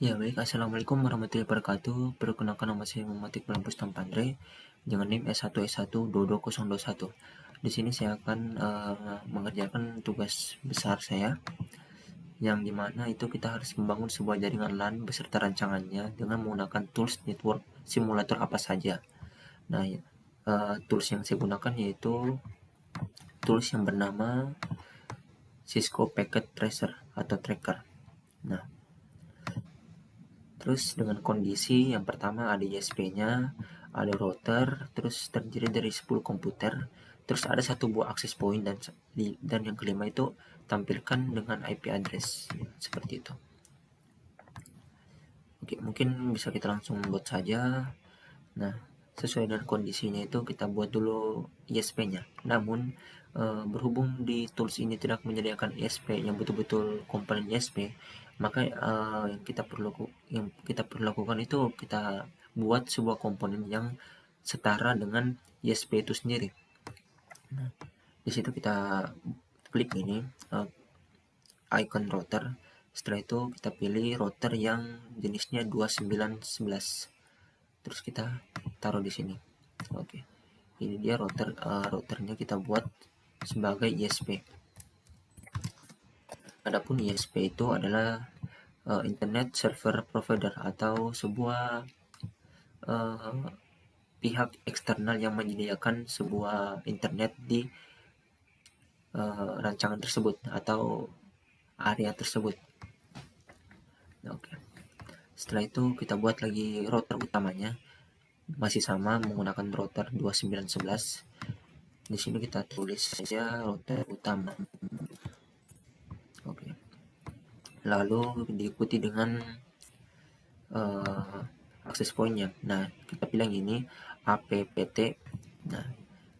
Ya baik, Assalamualaikum warahmatullahi wabarakatuh. Perkenalkan nama saya Muhammad Iqbal Bustam Pandre dengan NIM S1S1 22021. Di sini saya akan mengerjakan tugas besar saya, yang dimana itu kita harus membangun sebuah jaringan LAN beserta rancangannya dengan menggunakan tools network simulator apa saja. Nah, tools yang saya gunakan yaitu tools yang bernama Cisco Packet Tracer atau Tracker. Nah, terus dengan kondisi yang pertama ada ISP-nya, ada router, terus terdiri dari 10 komputer, terus ada satu buah access point dan yang kelima itu tampilkan dengan IP address seperti itu. Oke, mungkin bisa kita langsung buat saja. Nah, sesuai dengan kondisinya itu kita buat dulu ISP-nya. Namun berhubung di tools ini tidak menyediakan ISP yang betul-betul komponen ISP, maka yang kita perlu lakukan itu kita buat sebuah komponen yang setara dengan ISP itu sendiri. Nah, di situ kita klik ini icon router. Setelah itu kita pilih router yang jenisnya 2911. Terus kita taruh di sini. Oke, ini dia routernya kita buat sebagai ISP. Adapun ISP itu adalah Internet Server Provider atau sebuah pihak eksternal yang menyediakan sebuah internet di rancangan tersebut atau area tersebut. Oke. Setelah itu kita buat lagi router utamanya, masih sama menggunakan router 2911. Di sini kita tulis saja router utama. Oke. Lalu diikuti dengan akses pointnya. Nah, kita pilih ini APPT. Nah,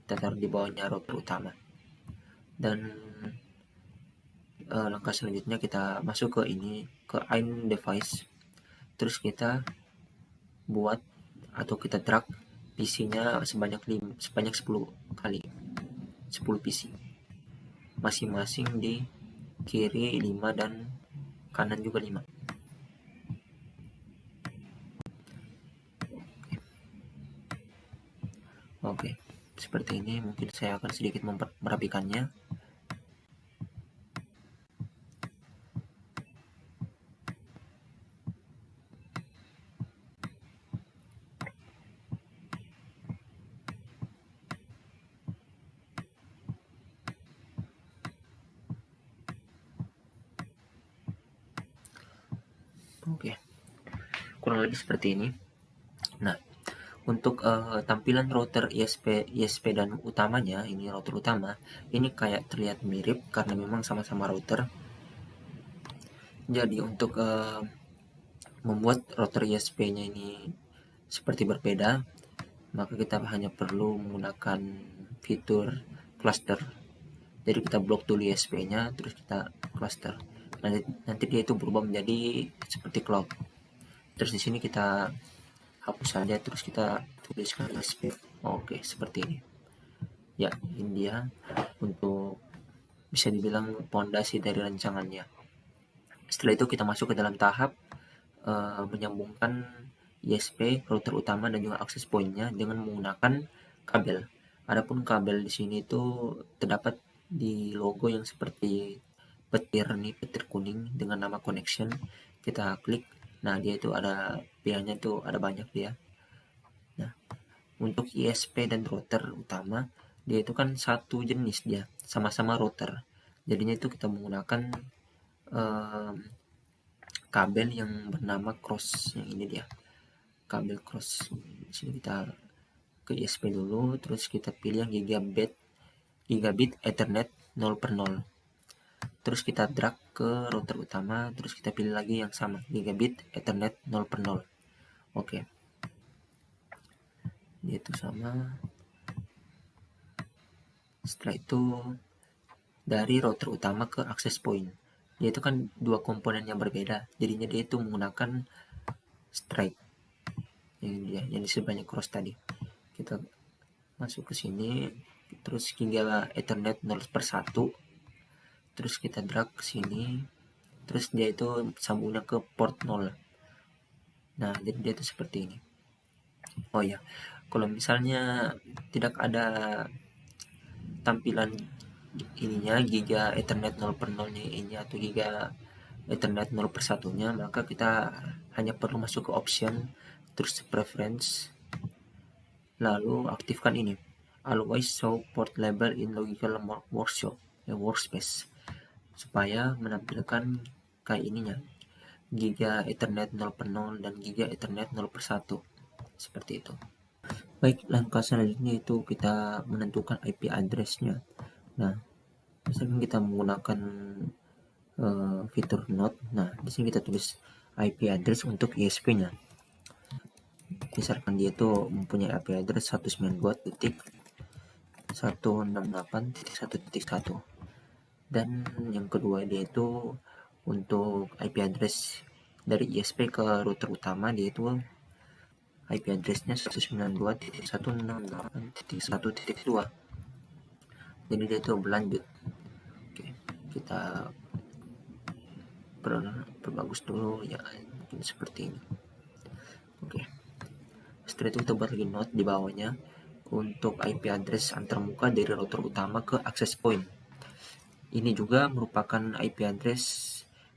kita taruh di bawahnya router utama. Dan langkah selanjutnya kita masuk ke ini, ke in device. Terus kita buat atau kita drag PC-nya sebanyak 10 kali. 10 PC. Masing-masing di kiri 5 dan kanan juga 5. Oke, seperti ini. Mungkin saya akan sedikit merapikannya. Oke, kurang lebih seperti ini. Nah, untuk tampilan router ISP dan utamanya, ini router utama, ini kayak terlihat mirip karena memang sama-sama router. Jadi untuk membuat router ISP-nya ini seperti berbeda, maka kita hanya perlu menggunakan fitur cluster. Jadi kita blok dulu ISP-nya, terus kita cluster. Nanti dia itu berubah menjadi seperti cloud. Terus di sini kita hapus saja, terus kita tuliskan ISP. Oke, seperti ini. Ya, ini dia untuk bisa dibilang pondasi dari rancangannya. Setelah itu kita masuk ke dalam tahap menyambungkan ISP, router utama dan juga akses pointnya dengan menggunakan kabel. Adapun kabel di sini itu terdapat di logo yang seperti petir kuning dengan nama connection. Kita klik, nah dia itu ada pilihannya itu ada banyak dia. Nah, untuk ISP dan router utama dia itu kan satu jenis, dia sama-sama router. Jadinya itu kita menggunakan kabel yang bernama cross, yang ini dia kabel cross. Di sini kita ke ISP dulu, terus kita pilih yang gigabit Ethernet 0/0. Terus kita drag ke router utama, terus kita pilih lagi yang sama, gigabit Ethernet 0/0. Oke. Dia itu sama. Setelah itu dari router utama ke access point. Dia itu kan dua komponen yang berbeda, jadinya dia itu menggunakan stripe. Yang disebut banyak cross tadi. Kita masuk ke sini, terus hingga Ethernet 0/1. Terus kita drag ke sini, terus dia itu sambungnya ke port 0. Nah, jadi dia itu seperti ini. Oh ya, kalau misalnya tidak ada tampilan ininya giga Ethernet 0 per 0 nya ini atau giga Ethernet 0 per 1 nya, maka kita hanya perlu masuk ke option, terus preference, lalu aktifkan ini, always show port label in logical workshop workspace, supaya menampilkan kayak ininya, giga Ethernet 0 per 0 dan giga Ethernet 0 per 1, seperti itu. Baik, langkah selanjutnya itu kita menentukan IP address-nya. Nah, misalkan kita menggunakan fitur node, nah di sini kita tulis IP address untuk ISP-nya. Misalkan dia itu mempunyai IP address 192.168.1.1, dan yang kedua dia itu untuk IP address dari ISP ke router utama, dia itu IP address-nya 192.168.1.2. Jadi dia itu berlanjut. Oke, kita perbagus dulu ya, mungkin seperti ini. Oke, setelah itu kita buat lagi note di bawahnya untuk IP address antarmuka dari router utama ke access point. Ini juga merupakan IP address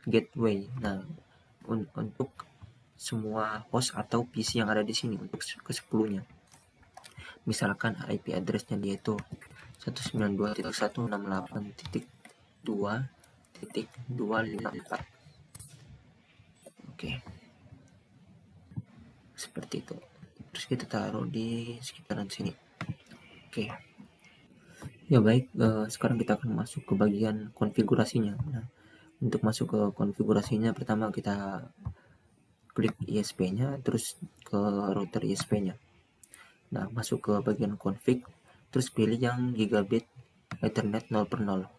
gateway. Nah, untuk semua host atau PC yang ada di sini untuk ke 10-nya. Misalkan IP address-nya dia itu 192.168.2.254. Oke, seperti itu. Terus kita taruh di sekitaran sini. Oke, ya baik, sekarang kita akan masuk ke bagian konfigurasinya. Nah, untuk masuk ke konfigurasinya, pertama kita klik ISP-nya, terus ke router ISP-nya. Nah, masuk ke bagian config, terus pilih yang gigabit Ethernet 0 per 0.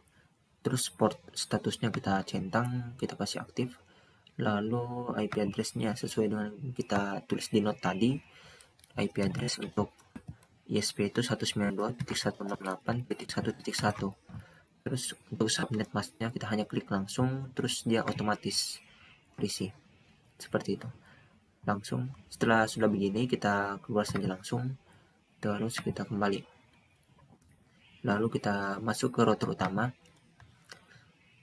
Terus port statusnya kita centang, kita kasih aktif. Lalu IP address-nya sesuai dengan kita tulis di note tadi. IP address untuk ISP itu 192.168.1.1. Terus untuk subnet masknya kita hanya klik langsung, terus dia otomatis berisi. Seperti itu. Langsung setelah sudah begini, kita keluar saja langsung, terus kita kembali. Lalu kita masuk ke router utama,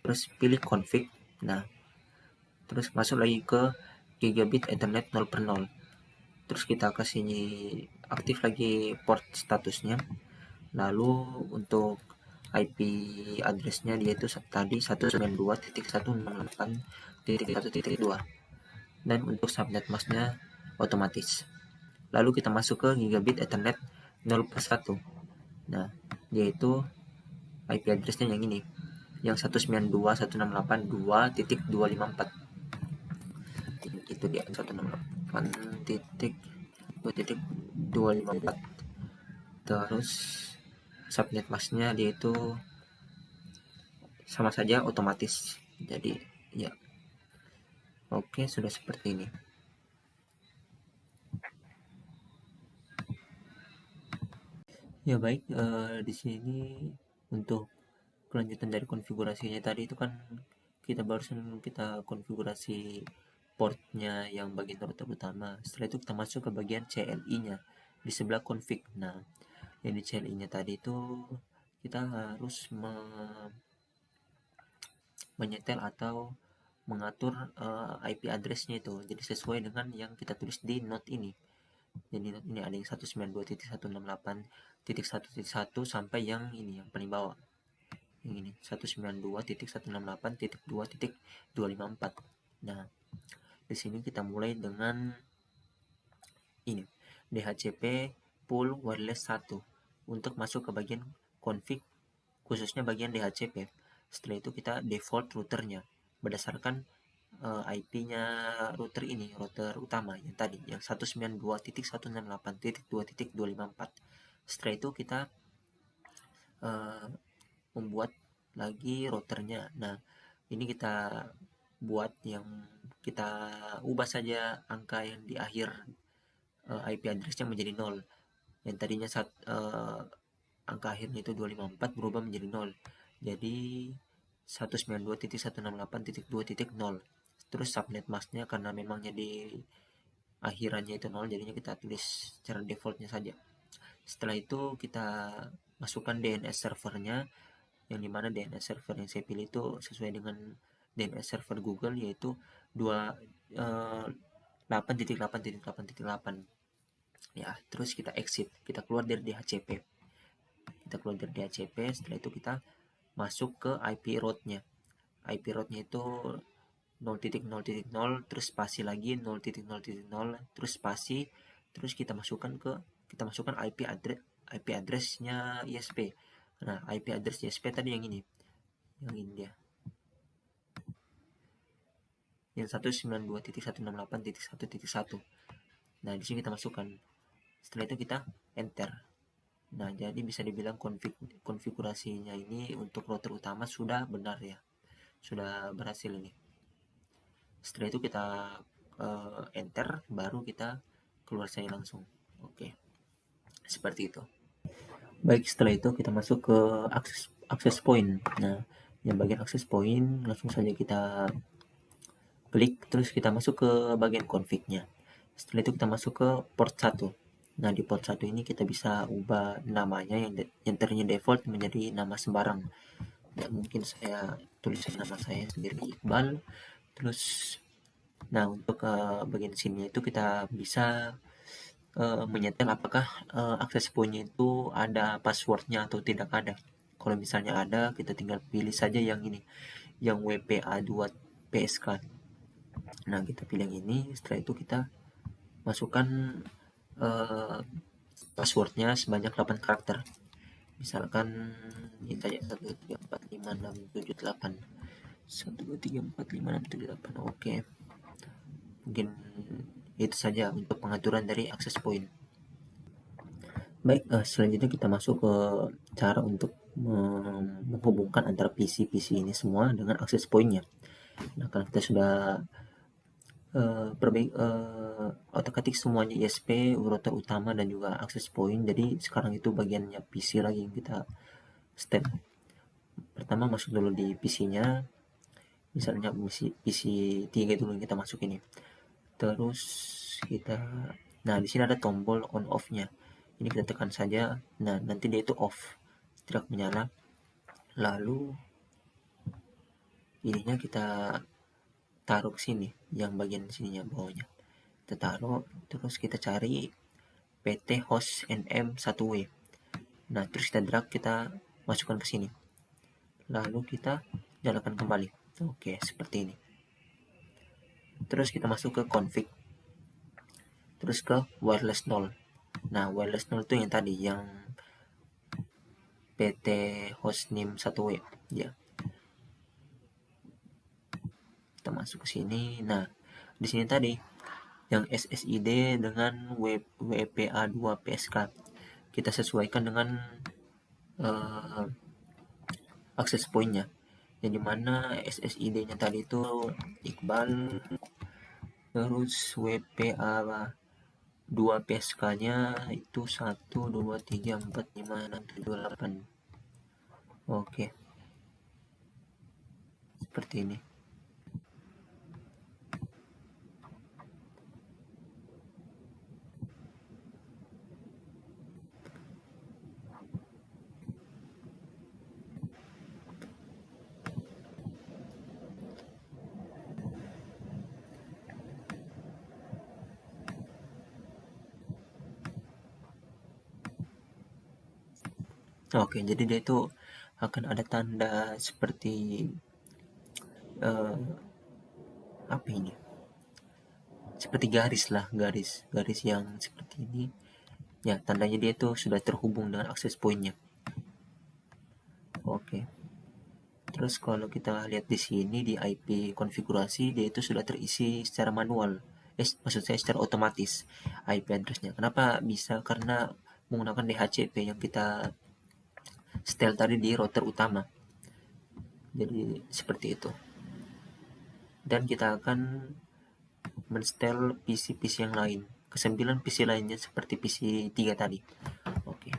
terus pilih config. Nah, terus masuk lagi ke gigabit Ethernet 0 per 0. Terus kita kasih aktif lagi port statusnya. Lalu untuk IP address-nya dia itu tadi 192.168.1.2. Dan untuk subnet masknya otomatis. Lalu kita masuk ke gigabit Ethernet 0 per 1. Nah, yaitu IP address-nya yang ini, yang 192.168.2.254. Itu dia 168.2.254. Terus subnet masknya dia itu sama saja otomatis. Jadi ya, oke, sudah seperti ini. Ya baik, di sini untuk kelanjutan dari konfigurasinya tadi itu kan kita barusan kita konfigurasi portnya yang bagian router utama. Setelah itu kita masuk ke bagian CLI-nya di sebelah config. Nah, yang di CLI-nya tadi itu kita harus menyetel atau mengatur IP address-nya itu jadi sesuai dengan yang kita tulis di note ini. Jadi note ini ada yang 192.168.1.1 sampai yang ini yang paling bawah. Yang ini 192.168.2.254. Nah, di sini kita mulai dengan ini DHCP pool wireless 1 untuk masuk ke bagian config, khususnya bagian DHCP. Setelah itu kita default routernya berdasarkan IP-nya router ini, router utama yang tadi yang 192.168.2.254. Setelah itu kita membuat lagi routernya. Nah, ini kita buat yang kita ubah saja angka yang di akhir IP address-nya menjadi 0. Yang tadinya angka akhirnya itu 254 berubah menjadi 0. Jadi 192.168.2.0. Terus subnet masknya karena memangnya di akhirannya itu 0, jadinya kita tulis secara defaultnya saja. Setelah itu kita masukkan DNS servernya, yang dimana DNS server yang saya pilih itu sesuai dengan DNS server Google, yaitu 8.8.8.8. Ya, terus kita exit, kita keluar dari DHCP. Setelah itu kita masuk ke IP route-nya. IP route-nya itu 0.0.0 terus spasi lagi 0.0.0 terus spasi, terus kita masukkan IP address-nya ISP. Nah, IP address ISP tadi yang ini dia, yang 192.168.1.1. Nah, di sini kita masukkan. Setelah itu kita enter. Nah, jadi bisa dibilang konfigurasinya ini untuk router utama sudah benar ya, sudah berhasil ini. Setelah itu kita enter, baru kita keluar saya langsung. Oke, seperti itu. Baik, setelah itu kita masuk ke akses point. Nah, yang bagian akses point langsung saja kita klik, terus kita masuk ke bagian config-nya. Setelah itu kita masuk ke port 1. Nah, di port 1 ini kita bisa ubah namanya yang tadinya default menjadi nama sembarang. Ya, mungkin saya tulis nama saya sendiri Iqbal. Terus, nah untuk bagian sini itu kita bisa menyetel apakah akses point-nya itu ada passwordnya atau tidak ada. Kalau misalnya ada, kita tinggal pilih saja yang ini, yang WPA2 PSK. Nah, kita pilih yang ini. Setelah itu kita masukkan passwordnya sebanyak 8 karakter. Misalkan ini saja 1, 2, 3, 4, 5, 6, 7, 8. 1, 2, 3, 4, 5, 6, 7, 8. Oke, mungkin itu saja untuk pengaturan dari access point. Baik, selanjutnya kita masuk ke cara untuk menghubungkan antara PC ini semua dengan access point-nya. Nah, karena kita sudah otak-atik semuanya ISP, router utama dan juga access point, jadi sekarang itu bagiannya PC lagi yang kita step. Pertama masuk dulu di PC-nya, misalnya PC 3 dulu yang kita masuk ini. Terus kita, nah di sini ada tombol on off-nya. Ini kita tekan saja. Nah, nanti dia itu off, tidak menyala. Lalu ininya kita taruh ke sini, yang bagian sininya bawahnya. Kita taruh, terus kita cari PT host NM1W. Nah, terus kita drag, kita masukkan ke sini. Lalu kita nyalakan kembali. Oke, seperti ini. Terus kita masuk ke config. Terus ke wireless 0. Nah, wireless 0 itu yang tadi, yang PT hostname 1W ya. Kita masuk ke sini. Nah, di sini tadi yang SSID dengan WPA2 PSK kita sesuaikan dengan akses point-nya, yang dimana SSID-nya tadi itu Iqbal, terus WPA2 PSK-nya itu 1, 2, 3, 4, 5, 6, 7, 8. Oke, seperti ini. Oke, jadi dia itu akan ada tanda seperti apa ini? Seperti garis lah, garis yang seperti ini. Ya, tandanya dia itu sudah terhubung dengan akses point-nya. Oke. Terus kalau kita lihat di sini di IP konfigurasi, dia itu sudah terisi secara manual. Maksud saya secara otomatis IP address-nya. Kenapa bisa? Karena menggunakan DHCP yang kita setel tadi di router utama. Jadi seperti itu. Dan kita akan menstel PC-PC yang lain. Ke-9 PC lainnya seperti PC 3 tadi. Oke.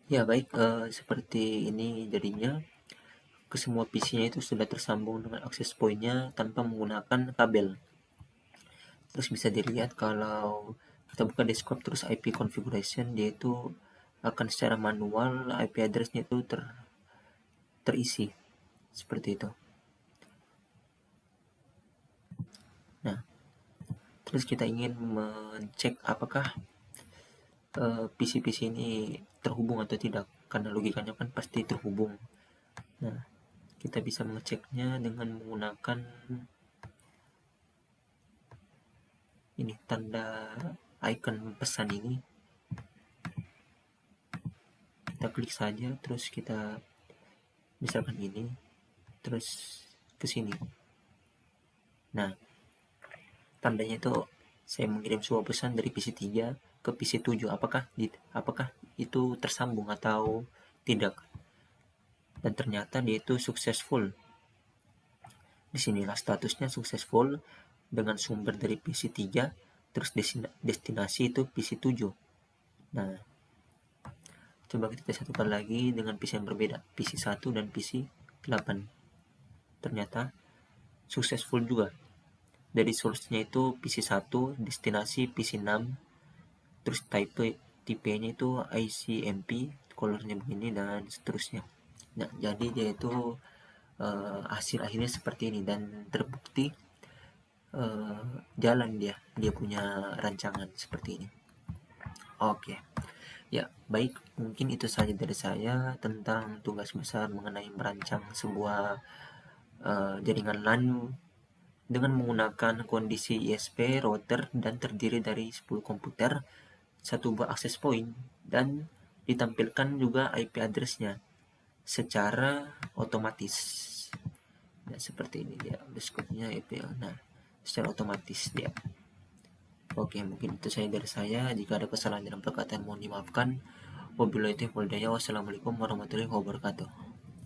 Ya baik, seperti ini jadinya ke semua PC-nya itu sudah tersambung dengan akses point-nya tanpa menggunakan kabel. Terus bisa dilihat kalau kita buka desktop terus IP configuration, dia itu akan secara manual IP address-nya itu terisi seperti itu. Nah, terus kita ingin mencek apakah PC-PC ini terhubung atau tidak, karena logikanya kan pasti terhubung. Nah, kita bisa mengeceknya dengan menggunakan ini tanda icon pesan ini. Kita klik saja, terus kita misalkan ini, terus ke sini. Nah, tandanya itu saya mengirim sebuah pesan dari PC3 ke PC7, apakah itu tersambung atau tidak. Dan ternyata dia itu successful. Disinilah statusnya successful dengan sumber dari PC3, terus destinasi itu PC7. Nah, coba kita satukan lagi dengan PC yang berbeda, PC1 dan PC8. Ternyata successful juga. Dari source-nya itu PC1, destinasi PC6, terus tipenya itu ICMP, colornya begini dan seterusnya. Nah, jadi dia itu hasil akhirnya seperti ini dan terbukti jalan dia punya rancangan seperti ini. Oke. Ya, baik, mungkin itu saja dari saya tentang tugas besar mengenai merancang sebuah jaringan LAN dengan menggunakan kondisi ISP, router, dan terdiri dari 10 komputer, satu buah access point, dan ditampilkan juga IP address-nya secara otomatis. Nah, seperti ini dia desktopnya IP. Nah, secara otomatis dia. Oke, mungkin itu saja dari saya. Jika ada kesalahan dalam perkataan mohon dimaafkan. Wabillahi taufiq wal hidayah. Wassalamualaikum warahmatullahi wabarakatuh.